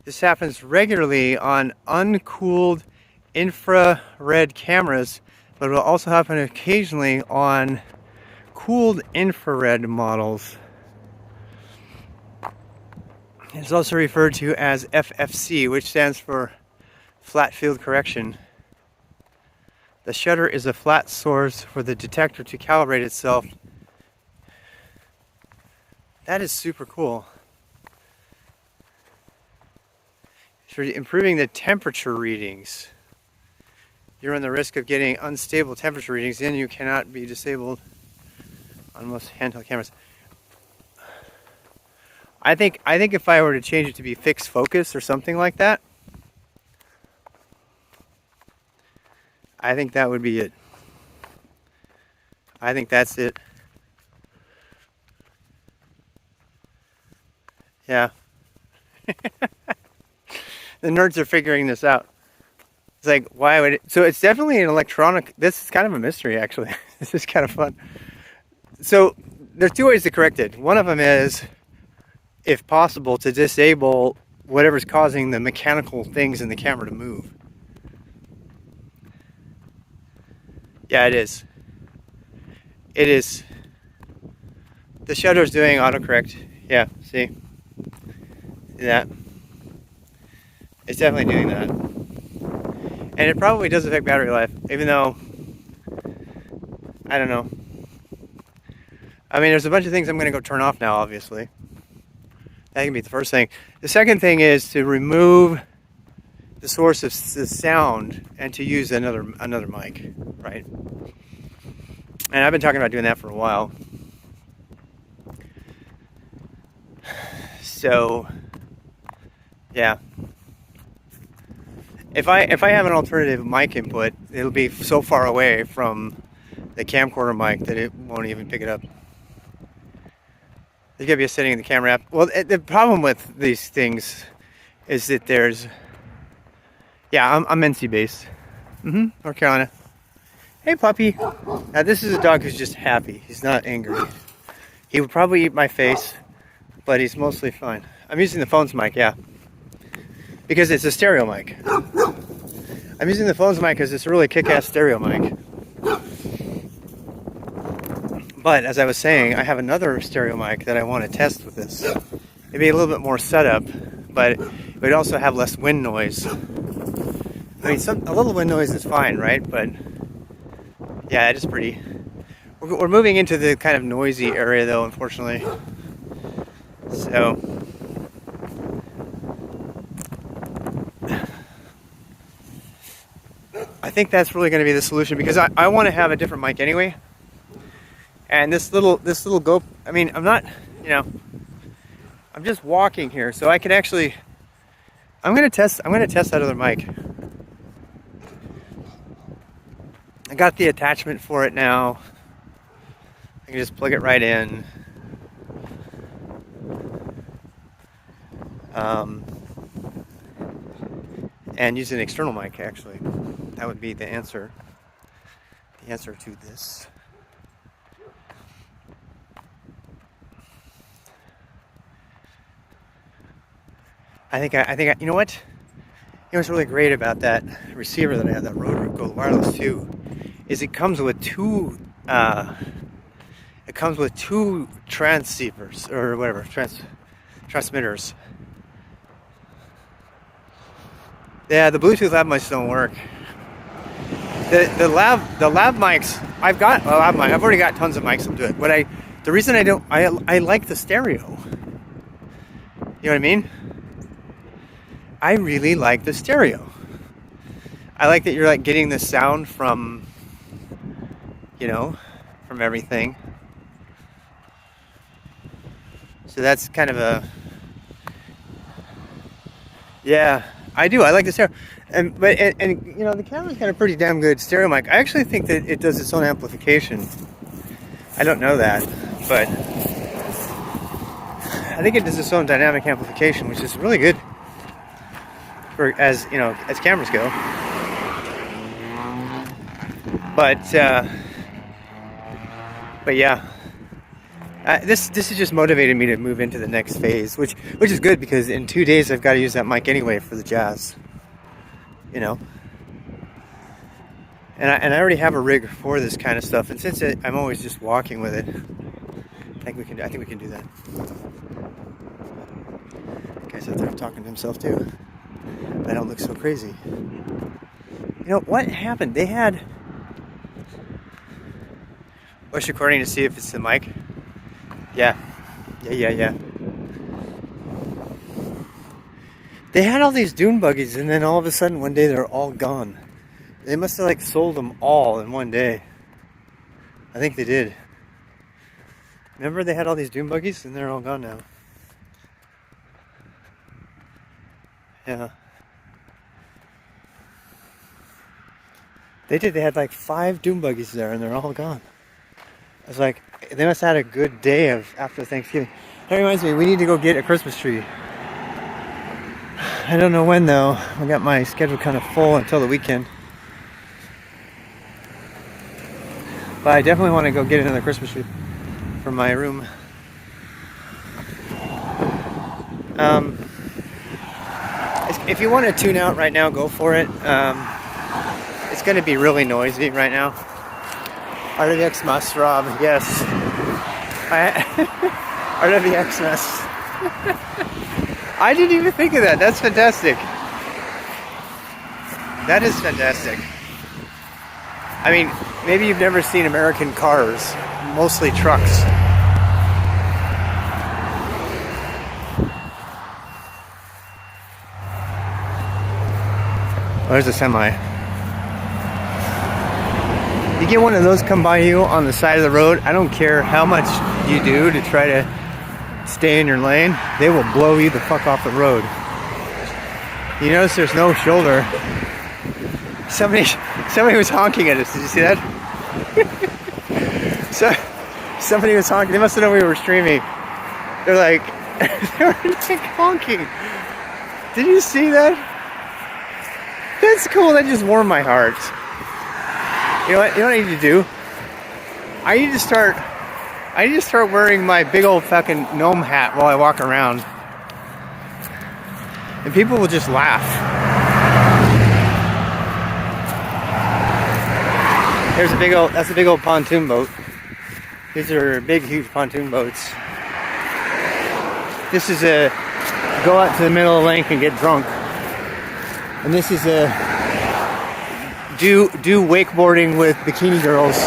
This happens regularly on uncooled infrared cameras, but it will also happen occasionally on cooled infrared models. It's also referred to as FFC, which stands for flat field correction. The shutter is a flat source for the detector to calibrate itself. That is super cool. For improving the temperature readings. You run the risk of getting unstable temperature readings, and you cannot be disabled on most handheld cameras. I think if I were to change it to be fixed focus or something like that, I think that would be it. I think that's it. Yeah. The nerds are figuring this out. It's like, why would it? So it's definitely an electronic. This is kind of a mystery, actually. This is kind of fun. So there's two ways to correct it. One of them is, if possible, to disable whatever's causing the mechanical things in the camera to move. Yeah, it is. It is. The shutter's doing autocorrect. Yeah, see? See that? It's definitely doing that. And it probably does affect battery life, even though, I don't know. I mean, there's a bunch of things I'm going to go turn off now, obviously. That can be the first thing. The second thing is to remove the source of the sound and to use another mic, right? And I've been talking about doing that for a while. So, yeah. If I have an alternative mic input, it'll be so far away from the camcorder mic that it won't even pick it up. There's gotta be a setting in the camera app. Well, the problem with these things is that there's... Yeah, I'm NC based. North Carolina. Hey, puppy. Now, this is a dog who's just happy. He's not angry. He would probably eat my face, but he's mostly fine. I'm using the phone's mic, yeah. Because it's a stereo mic. I'm using the phone's mic because it's a really kick-ass stereo mic. But, as I was saying, I have another stereo mic that I want to test with this. It'd be a little bit more setup, but it would also have less wind noise. I mean, a little wind noise is fine, right? But, yeah, it is pretty... We're moving into the kind of noisy area, though, unfortunately. So... I think that's really going to be the solution, because I want to have a different mic anyway. And this little GoPro, I mean, I'm not, I'm just walking here, so I can actually, I'm going to test that other mic. I got the attachment for it now. I can just plug it right in. And use an external mic, actually. That would be the answer. The answer to this. I think, you know what? You know what's really great about that receiver that I have, that Rode Gold Wireless 2, is it comes with two transceivers, or whatever, transmitters. Yeah, the Bluetooth lav mics don't work. The lav mics, I've got a lav mic. I've already got tons of mics that do it. But the reason I don't, I like the stereo. You know what I mean? I really like the stereo. I like that you're like getting the sound from, you know, from everything. So that's kind of a, yeah, I do. I like the stereo. And you know, the camera's got a pretty damn good stereo mic. I actually think that it does its own amplification. I don't know that, but I think it does its own dynamic amplification, which is really good for, as you know, as cameras go. But yeah, this has just motivated me to move into the next phase, which is good because in 2 days I've got to use that mic anyway for the jazz. You know, and I already have a rig for this kind of stuff, and since I'm always just walking with it, I think we can do that. The guy's out there talking to himself too. I don't look so crazy. You know what happened? They had voice recording to see if it's the mic. Yeah. They had all these dune buggies, and then all of a sudden one day they're all gone. They must have like sold them all in one day. I think they did. Remember they had all these dune buggies and they're all gone now. Yeah. They did. They had like 5 dune buggies there and they're all gone. I was like, they must have had a good day after Thanksgiving. That reminds me, we need to go get a Christmas tree. I don't know when though. I got my schedule kind of full until the weekend. But I definitely want to go get another Christmas tree for my room. If you want to tune out right now, go for it. It's going to be really noisy right now. RWX must, Rob. Yes. RWX must. I didn't even think of that. That's fantastic. That is fantastic. I mean, maybe you've never seen American cars, mostly trucks. Oh, there's a semi. You get one of those come by you on the side of the road, I don't care how much you do to try to stay in your lane, they will blow you the fuck off the road. You notice there's no shoulder. Somebody was honking at us. Did you see that? So somebody was honking. They must have known we were streaming. They're like, they were like honking. Did you see that? That's cool. That just warmed my heart. You know what? You know what I need to do? I need to start wearing my big old fucking gnome hat while I walk around, and people will just laugh. There's that's a big old pontoon boat. These are big, huge pontoon boats. This is a go out to the middle of the lake and get drunk. And this is a do wakeboarding with bikini girls,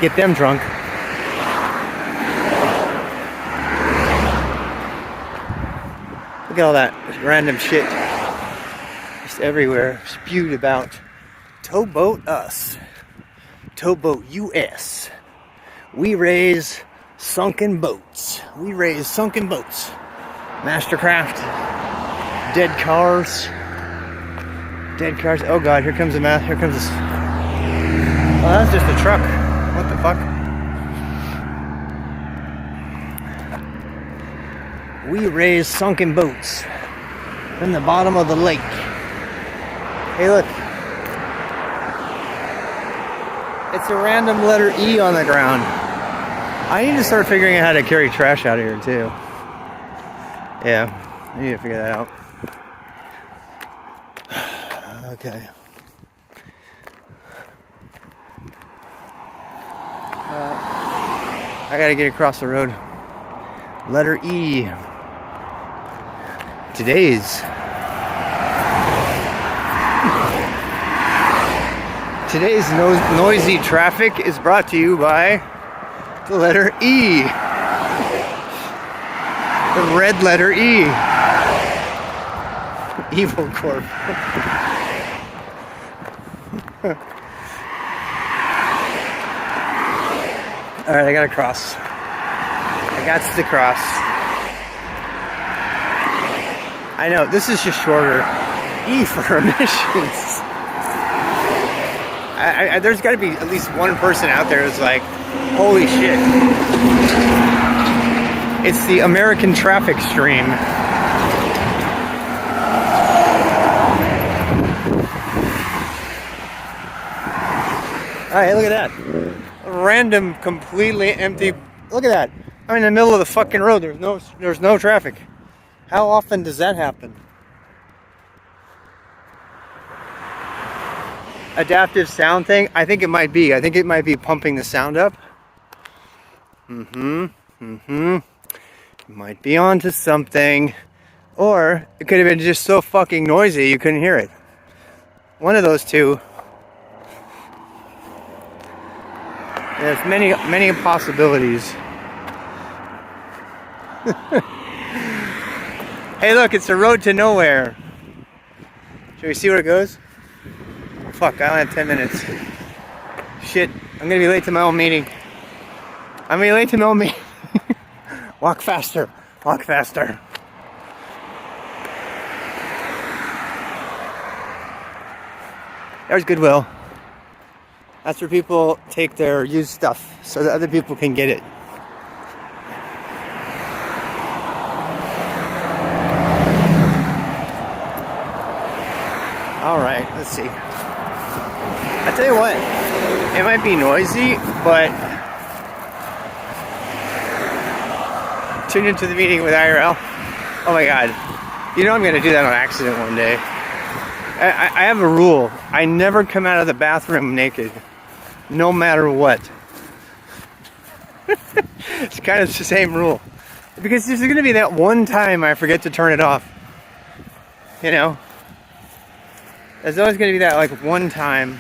get them drunk. Look at all that random shit just everywhere, spewed about. Towboat us. Towboat US. We raise sunken boats. We raise sunken boats. Mastercraft. Dead cars. Dead cars. Oh god, here comes the here comes this. Oh, that's just a truck. What the fuck? We raise sunken boats in the bottom of the lake. Hey, look. It's a random letter E on the ground. I need to start figuring out how to carry trash out of here, too. Yeah, I need to figure that out. Okay. I gotta get across the road. Letter E. Today's noisy traffic is brought to you by the letter E. The red letter E. Evil Corp. Alright, I gotta cross. I got to cross. I know, this is just shorter. E for emissions. There's got to be at least one person out there who's like, holy shit. It's the American traffic stream. Alright, look at that. Random, completely empty. Look at that. I'm in the middle of the fucking road. There's no traffic. How often does that happen? Adaptive sound thing? I think it might be. I think it might be pumping the sound up. It might be onto something. Or it could have been just so fucking noisy you couldn't hear it. One of those two. There's many possibilities. Hey look, it's a road to nowhere. Should we see where it goes? Fuck, I only have 10 minutes. Shit, I'm gonna be late to my own meeting. I'm gonna be late to my own meeting. Walk faster, walk faster. There's Goodwill. That's where people take their used stuff so that other people can get it. Alright, let's see. I tell you what, it might be noisy, but tune into the meeting with IRL. Oh my god. You know I'm going to do that on accident one day. I have a rule. I never come out of the bathroom naked. No matter what. It's kind of the same rule. Because there's going to be that one time I forget to turn it off. You know? There's always going to be that like one time.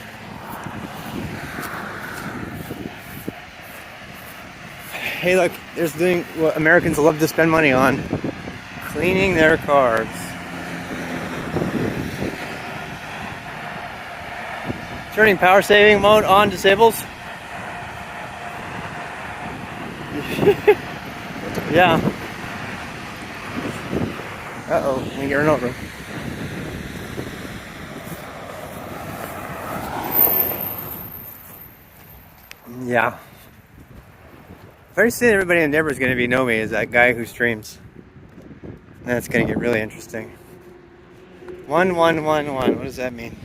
Hey look, there's doing what Americans love to spend money on. Cleaning their cars. Turning power saving mode on disables. Yeah. Uh-oh, let me get run over. Yeah. Very soon everybody in Denver is going to know me as that guy who streams. That's going to get really interesting. 1111, what does that mean?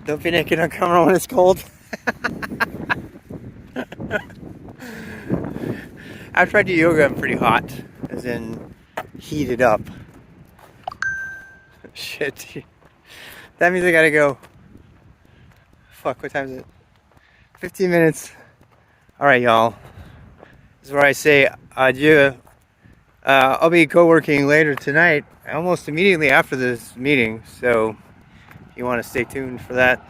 Don't be naked on camera when it's cold. After I do yoga, I'm pretty hot, as in heated up. Shit. That means I gotta go. Fuck, what time is it? 15 minutes. Alright, y'all. This is where I say adieu. I'll be co-working later tonight, almost immediately after this meeting, so you want to stay tuned for that.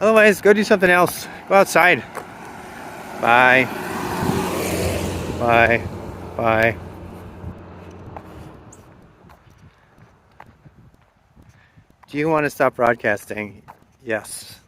Otherwise, go do something else. Go outside. Bye. Bye. Bye. Do you want to stop broadcasting? Yes.